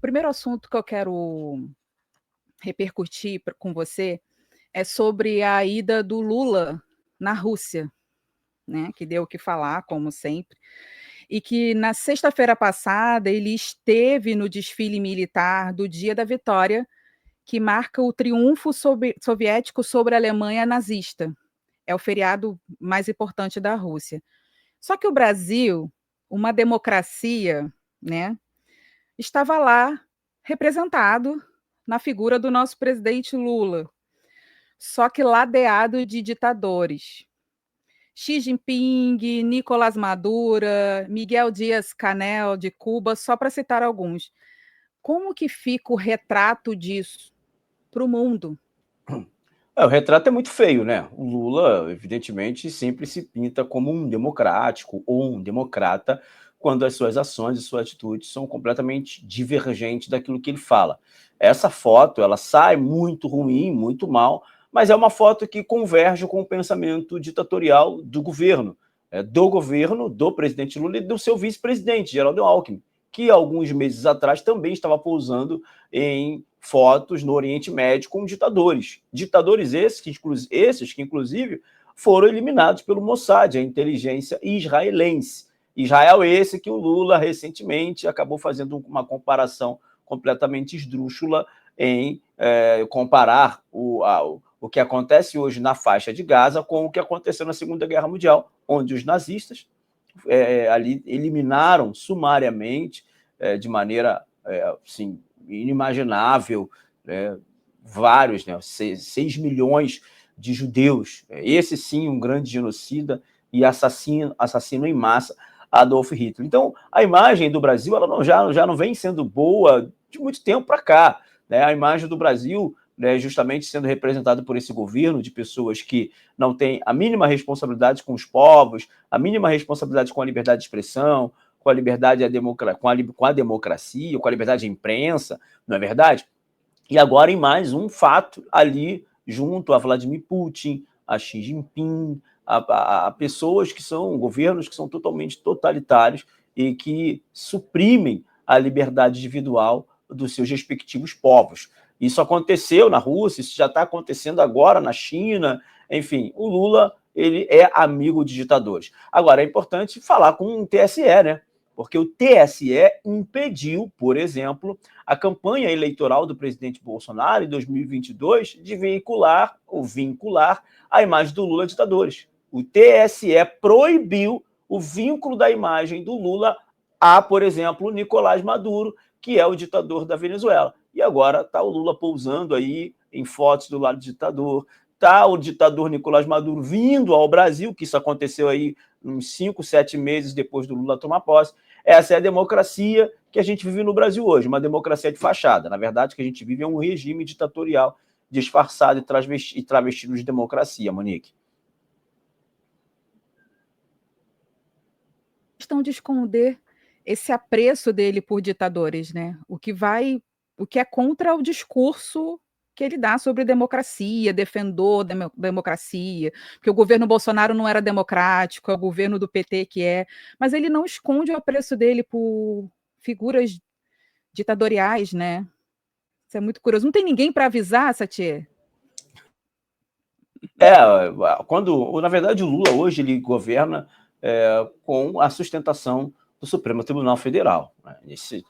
O primeiro assunto que eu quero repercutir com você é sobre a ida do Lula na Rússia, né, que deu o que falar, como sempre, e que na sexta-feira passada ele esteve no desfile militar do Dia da Vitória, que marca o triunfo soviético sobre a Alemanha nazista. É o feriado mais importante da Rússia. Só que o Brasil, uma democracia, né, estava lá representado na figura do nosso presidente Lula, só que ladeado de ditadores. Xi Jinping, Nicolás Maduro, Miguel Dias-Canel de Cuba, só para citar alguns. Como que fica o retrato disso para o mundo? O retrato é muito feio, né? O Lula, evidentemente, sempre se pinta como um democrático ou um democrata quando as suas ações e suas atitudes são completamente divergentes daquilo que ele fala. Essa foto, ela sai muito ruim, muito mal, mas é uma foto que converge com o pensamento ditatorial do governo do presidente Lula e do seu vice-presidente, Geraldo Alckmin, que alguns meses atrás também estava pousando em fotos no Oriente Médio com ditadores. Ditadores esses que inclusive, foram eliminados pelo Mossad, a inteligência israelense. Israel esse que o Lula, recentemente, acabou fazendo uma comparação completamente esdrúxula em comparar o que acontece hoje na faixa de Gaza com o que aconteceu na Segunda Guerra Mundial, onde os nazistas ali eliminaram sumariamente, de maneira assim, inimaginável, vários, 6 milhões de judeus. Esse sim, um grande genocida e assassino em massa, Adolf Hitler. Então, a imagem do Brasil ela já não vem sendo boa de muito tempo para cá. Né? A imagem do Brasil, justamente sendo representada por esse governo de pessoas que não têm a mínima responsabilidade com os povos, a mínima responsabilidade com a liberdade de expressão, com a liberdade com a democracia, com a liberdade de imprensa, não é verdade? E agora em mais um fato ali junto a Vladimir Putin, a Xi Jinping, a pessoas que são governos que são totalmente totalitários e que suprimem a liberdade individual dos seus respectivos povos. Isso aconteceu na Rússia, isso já está acontecendo agora na China, enfim, o Lula ele é amigo de ditadores. Agora, é importante falar com o TSE, né? Porque o TSE impediu, por exemplo, a campanha eleitoral do presidente Bolsonaro em 2022 de veicular ou vincular a imagem do Lula a ditadores. O TSE proibiu o vínculo da imagem do Lula a, por exemplo, o Nicolás Maduro, que é o ditador da Venezuela. E agora está o Lula pousando aí em fotos do lado do ditador, está o ditador Nicolás Maduro vindo ao Brasil, que isso aconteceu aí uns 5, 7 meses depois do Lula tomar posse. Essa é a democracia que a gente vive no Brasil hoje, uma democracia de fachada. Na verdade, o que a gente vive é um regime ditatorial disfarçado e travestido de democracia, Monique. Estão de esconder esse apreço dele por ditadores, né? O que é contra o discurso que ele dá sobre democracia, defendeu democracia, que o governo Bolsonaro não era democrático, é o governo do PT que é, mas ele não esconde o apreço dele por figuras ditatoriais, né? Isso é muito curioso. Não tem ninguém para avisar, Satie? Na verdade, o Lula hoje ele governa com a sustentação do Supremo Tribunal Federal. Né?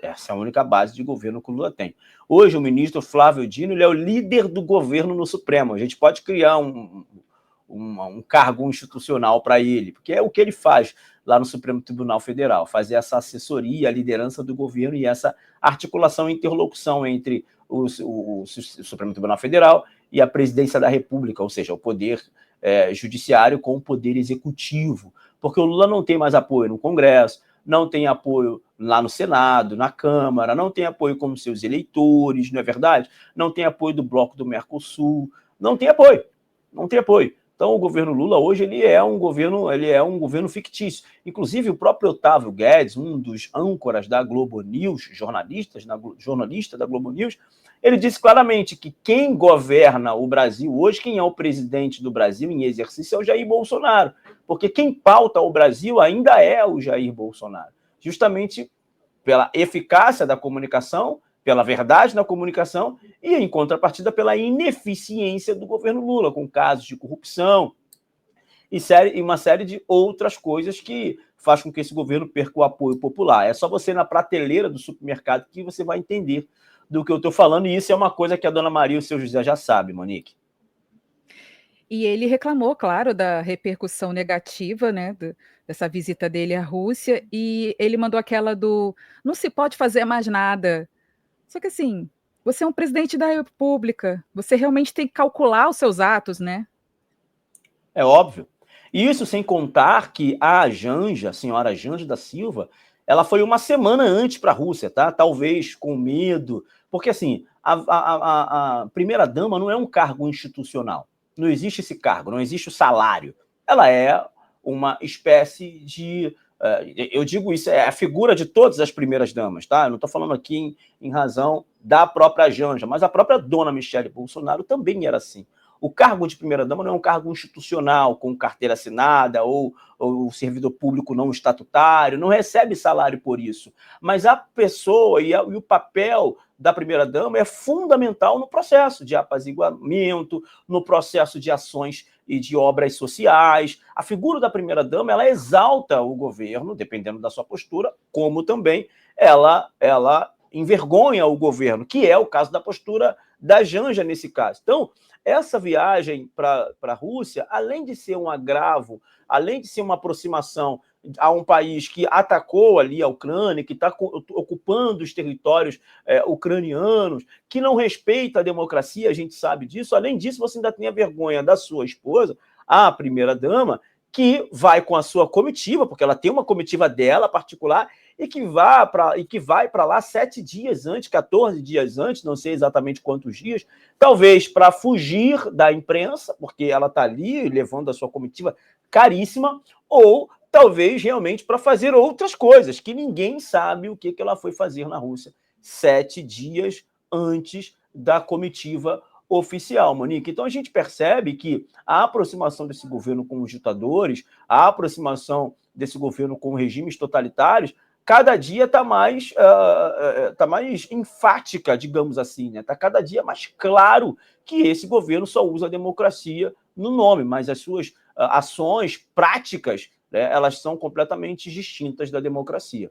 Essa é a única base de governo que o Lula tem. Hoje, o ministro Flávio Dino ele é o líder do governo no Supremo. A gente pode criar um cargo institucional para ele, porque é o que ele faz lá no Supremo Tribunal Federal, fazer essa assessoria, a liderança do governo e essa articulação e interlocução entre o Supremo Tribunal Federal e a presidência da República, ou seja, o poder judiciário com o poder executivo, porque o Lula não tem mais apoio no Congresso, não tem apoio lá no Senado, na Câmara, não tem apoio com seus eleitores, não é verdade? Não tem apoio do bloco do Mercosul, não tem apoio. Então, o governo Lula hoje ele é um governo fictício. Inclusive, o próprio Otávio Guedes, um dos âncoras da Globo News, jornalista da Globo News, ele disse claramente que quem governa o Brasil hoje, quem é o presidente do Brasil em exercício é o Jair Bolsonaro, porque quem pauta o Brasil ainda é o Jair Bolsonaro, justamente pela eficácia da comunicação pela verdade na comunicação e, em contrapartida, pela ineficiência do governo Lula, com casos de corrupção e uma série de outras coisas que faz com que esse governo perca o apoio popular. É só você ir na prateleira do supermercado que você vai entender do que eu estou falando, e isso é uma coisa que a dona Maria e o seu José já sabem, Monique. E ele reclamou, claro, da repercussão negativa, né, dessa visita dele à Rússia, e ele mandou aquela do: "Não se pode fazer mais nada". Só que assim, você é um presidente da república, você realmente tem que calcular os seus atos, né. É óbvio. Isso sem contar que a Janja, a senhora Janja da Silva, ela foi uma semana antes para a Rússia, tá? Talvez com medo, porque assim, a primeira-dama não é um cargo institucional. Não existe esse cargo, não existe o salário. Ela é uma espécie de. Eu digo isso, é a figura de todas as primeiras-damas, tá? Eu não estou falando aqui em razão da própria Janja, mas a própria dona Michele Bolsonaro também era assim. O cargo de primeira-dama não é um cargo institucional, com carteira assinada ou servidor público não estatutário, não recebe salário por isso. Mas a pessoa e o papel da primeira-dama é fundamental no processo de apaziguamento, no processo de ações e de obras sociais. A figura da primeira-dama, ela exalta o governo, dependendo da sua postura, como também ela envergonha o governo, que é o caso da postura da Janja nesse caso. Então, essa viagem para a Rússia, além de ser um agravo, além de ser uma aproximação a um país que atacou ali a Ucrânia, que está ocupando os territórios ucranianos, que não respeita a democracia, a gente sabe disso. Além disso, você ainda tem a vergonha da sua esposa, a primeira-dama, que vai com a sua comitiva, porque ela tem uma comitiva dela particular, e que vai para lá 7 dias antes, 14 dias antes, não sei exatamente quantos dias, talvez para fugir da imprensa, porque ela está ali levando a sua comitiva caríssima, ou talvez realmente para fazer outras coisas, que ninguém sabe o que ela foi fazer na Rússia 7 dias antes da comitiva oficial, Monique. Então a gente percebe que a aproximação desse governo com os ditadores, a aproximação desse governo com regimes totalitários, cada dia está mais enfática, digamos assim, né? Está cada dia mais claro que esse governo só usa a democracia no nome, mas as suas ações práticas, né, elas são completamente distintas da democracia.